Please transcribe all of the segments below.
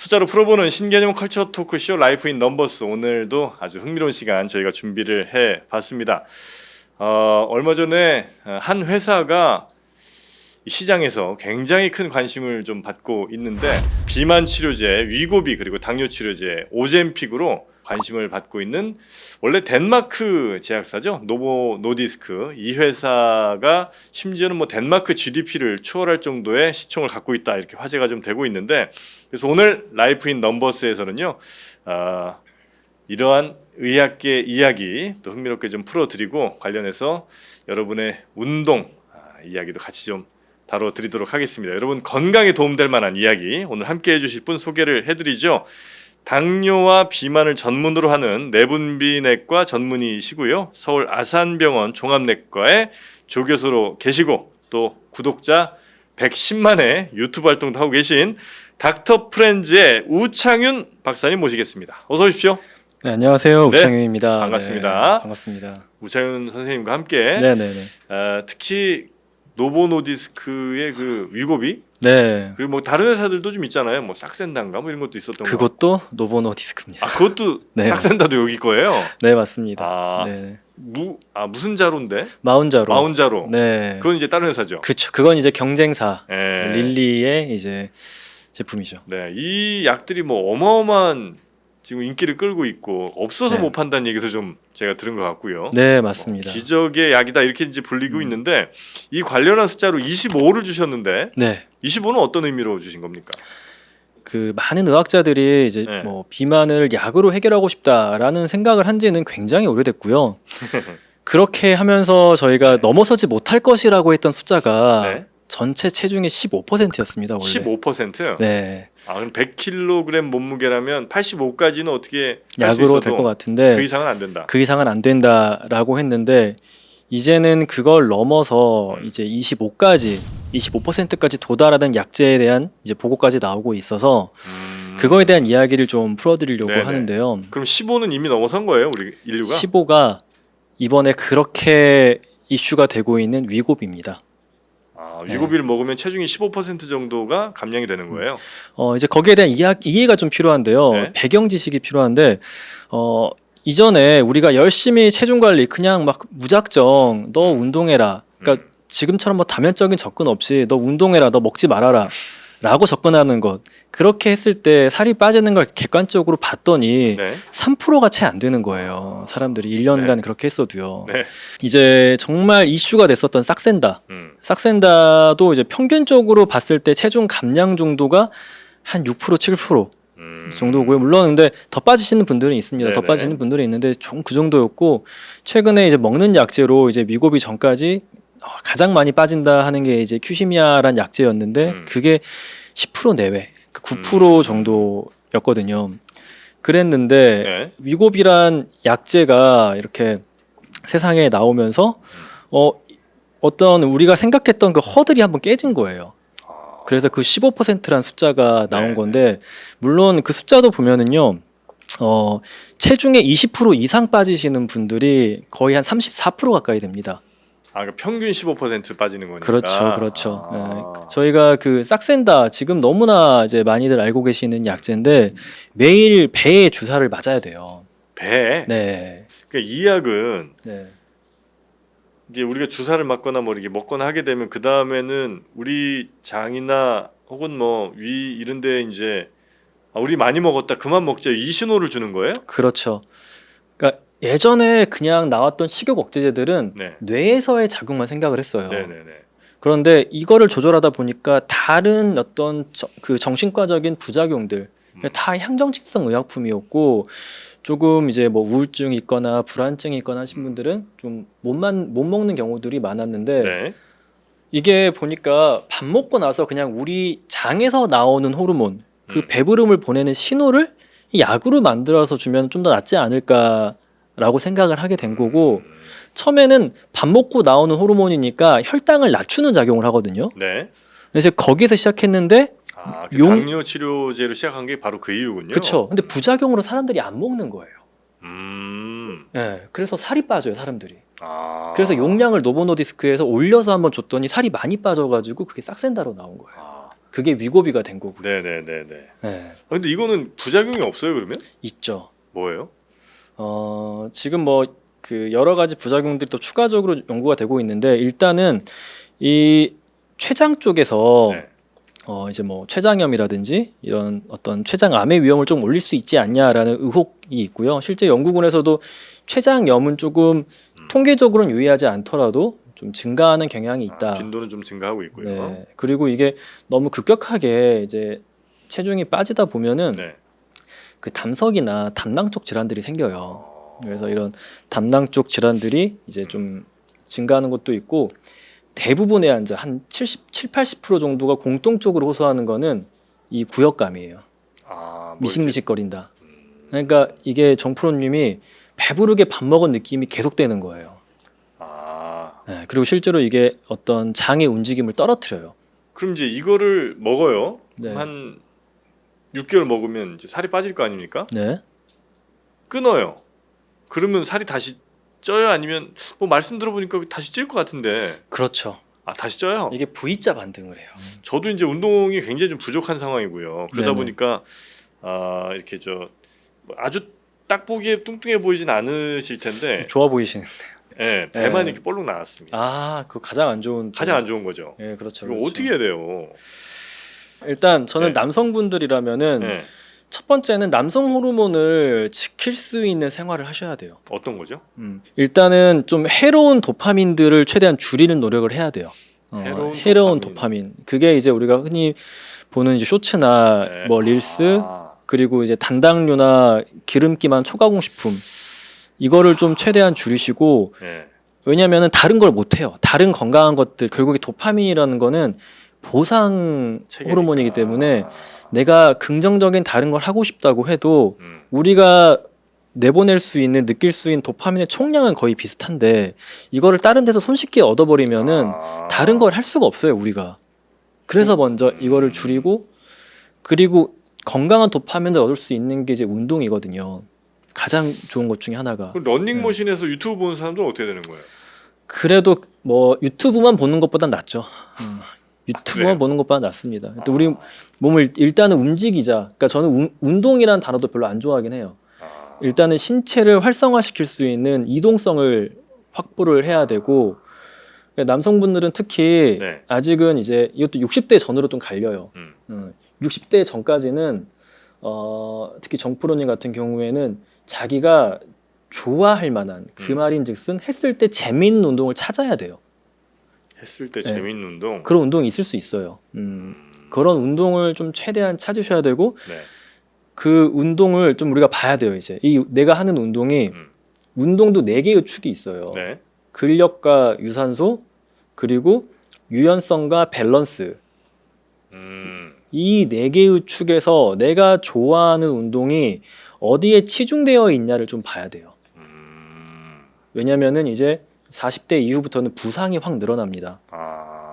숫자로 풀어보는 신개념 컬처 토크쇼 라이프 인 넘버스, 오늘도 아주 흥미로운 시간 저희가 준비를 해봤습니다. 얼마 전에 한 회사가 시장에서 굉장히 큰 관심을 좀 받고 있는데, 비만 치료제 위고비 그리고 당뇨 치료제 오젬픽으로 관심을 받고 있는, 원래 덴마크 제약사죠, 노보 노디스크. 이 회사가 심지어는 뭐 덴마크 GDP를 추월할 정도의 시총을 갖고 있다, 이렇게 화제가 좀 되고 있는데, 그래서 오늘 라이프 인 넘버스에서는요, 이러한 의학계 이야기 또 흥미롭게 좀 풀어드리고, 관련해서 여러분의 운동 이야기도 같이 좀 다뤄드리도록 하겠습니다. 여러분 건강에 도움될 만한 이야기 오늘 함께 해주실 분 소개를 해드리죠. 당뇨와 비만을 전문으로 하는 내분비내과 전문의시고요, 서울 아산병원 종합내과의 조교수로 계시고, 또 구독자 110만의 유튜브 활동도 하고 계신 닥터 프렌즈의 우창윤 박사님 모시겠습니다. 어서 오십시오. 네, 안녕하세요. 네, 우창윤입니다. 반갑습니다. 네, 반갑습니다. 우창윤 선생님과 함께 네네네. 특히 노보노디스크의 그 위고비, 네. 그리고 뭐 다른 회사들도 좀 있잖아요. 뭐 싹센다인가 뭐 이런 것도 있었던 거. 그것도 노보노디스크입니다. 그것도 네, 싹센다도 여기 거예요. 네, 맞습니다. 아, 네. 무슨 자로인데? 마운자로. 마운자로. 네. 그건 이제 다른 회사죠. 그쵸. 그건 이제 경쟁사 네. 릴리의 이제 제품이죠. 네, 이 약들이 뭐 어마어마한 지금 인기를 끌고 있고, 없어서 네. 못 판다는 얘기도 좀 제가 들은 것 같고요. 네, 맞습니다. 기적의 약이다 이렇게 이제 불리고 있는데, 이 관련한 숫자로 25를 주셨는데, 네. 25는 어떤 의미로 주신 겁니까? 그 많은 의학자들이 이제 네. 뭐 비만을 약으로 해결하고 싶다라는 생각을 한 지는 굉장히 오래됐고요. 그렇게 하면서 저희가 넘어서지 못할 것이라고 했던 숫자가 네. 전체 체중의 15%였습니다. 원래. 15%? 네. 그럼 100kg 몸무게라면 85까지는 어떻게 할 수 약으로 있어도 될 것 같은데 그 이상은 안 된다. 그 이상은 안 된다라고 했는데, 이제는 그걸 넘어서 이제 25%까지 도달하는 약제에 대한 이제 보고까지 나오고 있어서 그거에 대한 이야기를 좀 풀어드리려고 네네. 하는데요. 그럼 15는 이미 넘어선 거예요, 우리 인류가? 15가 이번에 그렇게 이슈가 되고 있는 위고비입니다. 위고비를 먹으면 체중이 15% 정도가 감량이 되는 거예요. 이제 거기에 대한 이해가 좀 필요한데요. 네. 배경 지식이 필요한데, 이전에 우리가 열심히 체중 관리 그냥 막 무작정 너 운동해라, 그러니까 지금처럼 뭐 다면적인 접근 없이 너 운동해라, 너 먹지 말아라 라고 접근하는 것, 그렇게 했을 때 살이 빠지는 걸 객관적으로 봤더니 네. 3%가 채 안 되는 거예요. 사람들이 1년간 네. 그렇게 했어도요. 네. 이제 정말 이슈가 됐었던 싹센다. 싹센다도 이제 평균적으로 봤을 때 체중 감량 정도가 한 6%, 7% 정도고요. 물론 근데 더 빠지시는 분들은 있습니다. 더 네네. 빠지는 분들은 있는데 좀 그 정도였고, 최근에 이제 먹는 약제로 이제 위고비 전까지 가장 많이 빠진다 하는 게 이제 큐시미아란 약제였는데 그게 10% 내외, 9% 정도였거든요. 그랬는데 네. 위고비란 약제가 이렇게 세상에 나오면서 어떤 우리가 생각했던 그 허들이 한번 깨진 거예요. 그래서 그 15%란 숫자가 나온 네. 건데, 물론 그 숫자도 보면은요, 체중의 20% 이상 빠지시는 분들이 거의 한 34% 가까이 됩니다. 그러니까 평균 15% 빠지는 거니까. 그렇죠, 그렇죠. 네. 저희가 그 싹센다 지금 너무나 이제 많이들 알고 계시는 약제인데, 매일 배에 주사를 맞아야 돼요. 배. 네. 그러니까 이 약은 네. 이제 우리가 주사를 맞거나 뭐 이렇게 먹거나 하게 되면 그 다음에는 우리 장이나 혹은 뭐 위 이런데 이제 우리 많이 먹었다, 그만 먹자, 이 신호를 주는 거예요? 그렇죠. 그러니까 예전에 그냥 나왔던 식욕 억제제들은 네. 뇌에서의 자극만 생각을 했어요. 네네네. 그런데 이거를 조절하다 보니까 다른 어떤 그 정신과적인 부작용들, 다 향정직성 의약품이었고, 조금 이제 뭐 우울증이 있거나 불안증이 있거나 하신 분들은 좀 못 먹는 경우들이 많았는데, 네. 이게 보니까 밥 먹고 나서 그냥 우리 장에서 나오는 호르몬, 그 배부름을 보내는 신호를 이 약으로 만들어서 주면 좀 더 낫지 않을까라고 생각을 하게 된 거고, 처음에는 밥 먹고 나오는 호르몬이니까 혈당을 낮추는 작용을 하거든요. 네. 그래서 거기서 시작했는데, 그 당뇨 치료제로 시작한 게 바로 그 이유군요. 그렇죠. 근데 부작용으로 사람들이 안 먹는 거예요. 네, 그래서 살이 빠져요, 사람들이. 그래서 용량을 노보노디스크에서 올려서 한번 줬더니 살이 많이 빠져가지고 그게 싹센다로 나온 거예요. 그게 위고비가 된 거고요. 네네네네. 네, 근데 이거는 부작용이 없어요 그러면? 있죠. 뭐예요? 지금 뭐 그 여러 가지 부작용들이 또 추가적으로 연구가 되고 있는데 일단은 이 췌장 쪽에서 네. 이제 뭐 췌장염이라든지 이런 어떤 췌장암의 위험을 좀 올릴 수 있지 않냐라는 의혹이 있고요. 실제 연구군에서도 췌장염은 조금 통계적으로는 유의하지 않더라도 좀 증가하는 경향이 있다. 빈도는 좀 증가하고 있고요. 네. 그리고 이게 너무 급격하게 이제 체중이 빠지다 보면은 네. 그 담석이나 담낭 쪽 질환들이 생겨요. 그래서 이런 담낭 쪽 질환들이 이제 좀 증가하는 것도 있고 대부분의 환자 한 80% 정도가 공통적으로 호소하는 거는 이 구역감이에요. 뭐 미식미식거린다. 이렇게, 그러니까 이게 정프로님이 배부르게 밥 먹은 느낌이 계속되는 거예요. 네, 그리고 실제로 이게 어떤 장의 움직임을 떨어뜨려요. 그럼 이제 이거를 먹어요. 네. 한 6개월 먹으면 이제 살이 빠질 거 아닙니까? 네. 끊어요. 그러면 살이 다시 쪄요? 아니면 뭐 말씀 들어보니까 다시 찔 것 같은데. 그렇죠. 다시 쪄요? 이게 V자 반등을 해요. 저도 이제 운동이 굉장히 좀 부족한 상황이고요. 그러다 네네. 보니까 이렇게 아주 딱 보기에 뚱뚱해 보이진 않으실 텐데, 좋아 보이시는. 예, 배만 네. 이렇게 볼록 나왔습니다. 그거 가장 안 좋은. 가장 안 좋은 거죠. 예, 그렇죠. 이거 그렇죠. 어떻게 해야 돼요? 일단 저는 네. 남성분들이라면은 네. 첫 번째는 남성 호르몬을 지킬 수 있는 생활을 하셔야 돼요. 어떤 거죠? 일단은 좀 해로운 도파민들을 최대한 줄이는 노력을 해야 돼요. 해로운 도파민. 그게 이제 우리가 흔히 보는 이제 쇼츠나 네. 뭐 릴스 그리고 이제 단당류나 기름기 많은 초가공 식품 이거를 좀 최대한 줄이시고 네. 왜냐면은 다른 걸 못 해요. 다른 건강한 것들 결국에 도파민이라는 거는 보상 체계니까. 호르몬이기 때문에 내가 긍정적인 다른 걸 하고 싶다고 해도 음. 우리가 내보낼 수 있는 느낄 수 있는 도파민의 총량은 거의 비슷한데 이거를 다른 데서 손쉽게 얻어버리면은 다른 걸 할 수가 없어요 우리가. 그래서 먼저 이거를 줄이고 그리고 건강한 도파민을 얻을 수 있는 게 이제 운동이거든요. 가장 좋은 것 중에 하나가. 그럼 런닝머신에서 유튜브 보는 사람들은 어떻게 되는 거예요? 그래도 뭐 유튜브만 보는 것보단 낫죠. 유튜브만 그래요? 보는 것보다 낫습니다. 근데 우리 몸을 일단은 움직이자. 그러니까 저는 운동이라는 단어도 별로 안 좋아하긴 해요. 일단은 신체를 활성화시킬 수 있는 이동성을 확보를 해야 되고 남성분들은 특히 네. 아직은 이제 이것도 60대 전으로 좀 갈려요. 60대 전까지는 특히 정프로님 같은 경우에는 자기가 좋아할 만한 그 말인즉슨 했을 때 재미있는 운동을 찾아야 돼요. 했을 때 네. 재밌는 운동. 그런 운동이 있을 수 있어요. 그런 운동을 좀 최대한 찾으셔야 되고 네. 그 운동을 좀 우리가 봐야 돼요. 이제 이 내가 하는 운동이 운동도 4개의 축이 있어요. 네. 근력과 유산소 그리고 유연성과 밸런스. 이 4개의 축에서 내가 좋아하는 운동이 어디에 치중되어 있냐를 좀 봐야 돼요. 왜냐면은 이제 40대 이후부터는 부상이 확 늘어납니다.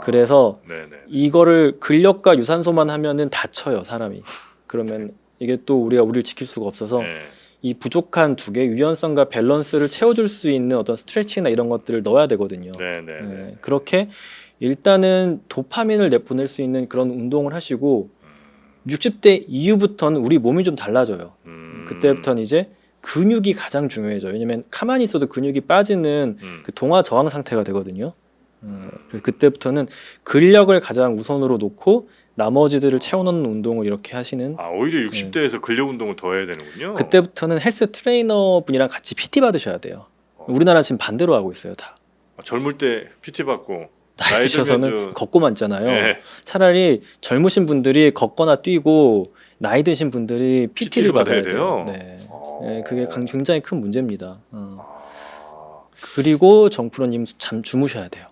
그래서 네네. 이거를 근력과 유산소만 하면은 다쳐요 사람이. 그러면 이게 또 우리를 지킬 수가 없어서 네. 이 부족한 2개 유연성과 밸런스를 채워줄 수 있는 어떤 스트레칭이나 이런 것들을 넣어야 되거든요. 네네. 네, 그렇게 일단은 도파민을 내보낼 수 있는 그런 운동을 하시고 60대 이후부터는 우리 몸이 좀 달라져요. 그때부터는 이제 근육이 가장 중요해져요. 왜냐면 가만히 있어도 근육이 빠지는 그 동화 저항 상태가 되거든요. 그래서 그때부터는 근력을 가장 우선으로 놓고 나머지들을 채워넣는 운동을 이렇게 하시는. 오히려 60대에서 근력 운동을 더 해야 되는군요. 그때부터는 헬스 트레이너 분이랑 같이 PT 받으셔야 돼요. 우리나라 지금 반대로 하고 있어요 다. 젊을 때 PT 받고 나이 드셔서는 들면 걷고만 있잖아요. 네. 차라리 젊으신 분들이 걷거나 뛰고 나이 드신 분들이 PT를 받아야 돼요. 네. 네, 그게 굉장히 큰 문제입니다. 그리고 정프로님 잠 주무셔야 돼요.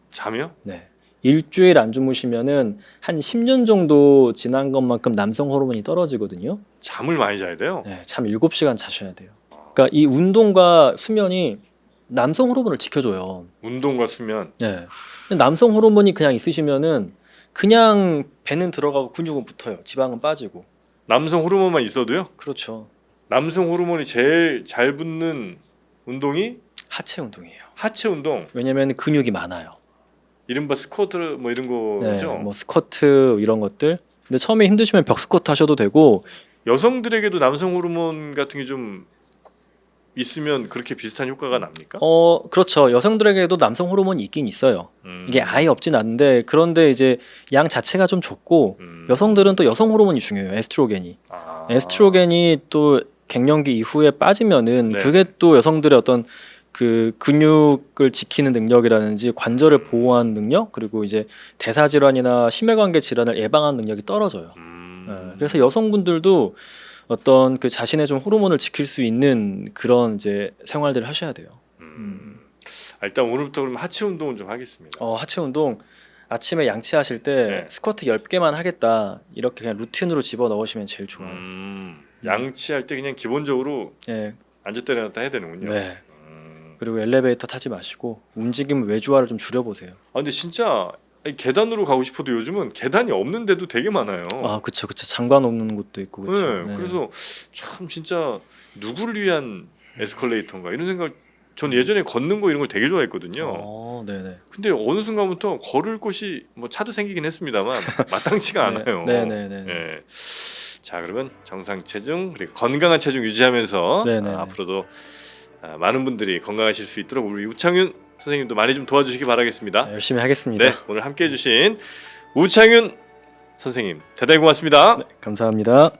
잠이요? 네. 일주일 안 주무시면은 한 10년 정도 지난 것만큼 남성 호르몬이 떨어지거든요. 잠을 많이 자야 돼요? 네, 잠 7시간 자셔야 돼요. 그러니까 이 운동과 수면이 남성 호르몬을 지켜줘요. 운동과 수면. 네. 남성 호르몬이 그냥 있으시면은 그냥 배는 들어가고 근육은 붙어요. 지방은 빠지고. 남성 호르몬만 있어도요? 그렇죠. 남성 호르몬이 제일 잘 붙는 운동이 하체 운동이에요. 하체 운동. 왜냐면 근육이 많아요. 이른바 스쿼트 뭐 이런 네, 거죠. 뭐 스쿼트 이런 것들. 근데 처음에 힘드시면 벽 스쿼트 하셔도 되고 여성들에게도 남성 호르몬 같은 게 좀 있으면 그렇게 비슷한 효과가 납니까? 그렇죠. 여성들에게도 남성 호르몬이 있긴 있어요. 음. 이게 아예 없진 않은데 그런데 이제 양 자체가 좀 좁고 여성들은 또 여성 호르몬이 중요해요. 에스트로겐이. 아. 에스트로겐이 또 갱년기 이후에 빠지면은 네. 그게 또 여성들의 어떤 그 근육을 지키는 능력이라든지 관절을 보호하는 능력 그리고 이제 대사 질환이나 심혈관계 질환을 예방하는 능력이 떨어져요. 그래서 여성분들도 어떤 그 자신의 좀 호르몬을 지킬 수 있는 그런 이제 생활들을 하셔야 돼요. 일단 오늘부터 그럼 하체 운동은 좀 하겠습니다. 하체 운동 아침에 양치하실 때 네. 스쿼트 10개만 하겠다 이렇게 그냥 루틴으로 집어 넣으시면 제일 좋아요. 양치할 때 그냥 기본적으로 예. 앉았다 일어났다 해야 되는군요. 네. 그리고 엘리베이터 타지 마시고 움직임 외주화를 좀 줄여보세요. 근데 진짜 이 계단으로 가고 싶어도 요즘은 계단이 없는 데도 되게 많아요. 그쵸. 장관 없는 곳도 있고 그쵸. 네, 그래서 참 진짜 누구를 위한 에스컬레이터인가 이런 생각. 전 예전에 걷는 거 이런 걸 되게 좋아했거든요. 네네. 근데 어느 순간부터 걸을 곳이 뭐 차도 생기긴 했습니다만 마땅치가 않아요. 네네네. 예. 자, 그러면 정상 체중 그리고 건강한 체중 유지하면서 네네네. 앞으로도 많은 분들이 건강하실 수 있도록 우리 우창윤 선생님도 많이 좀 도와주시기 바라겠습니다. 열심히 하겠습니다. 네, 오늘 함께해 주신 우창윤 선생님 대단히 고맙습니다. 네, 감사합니다.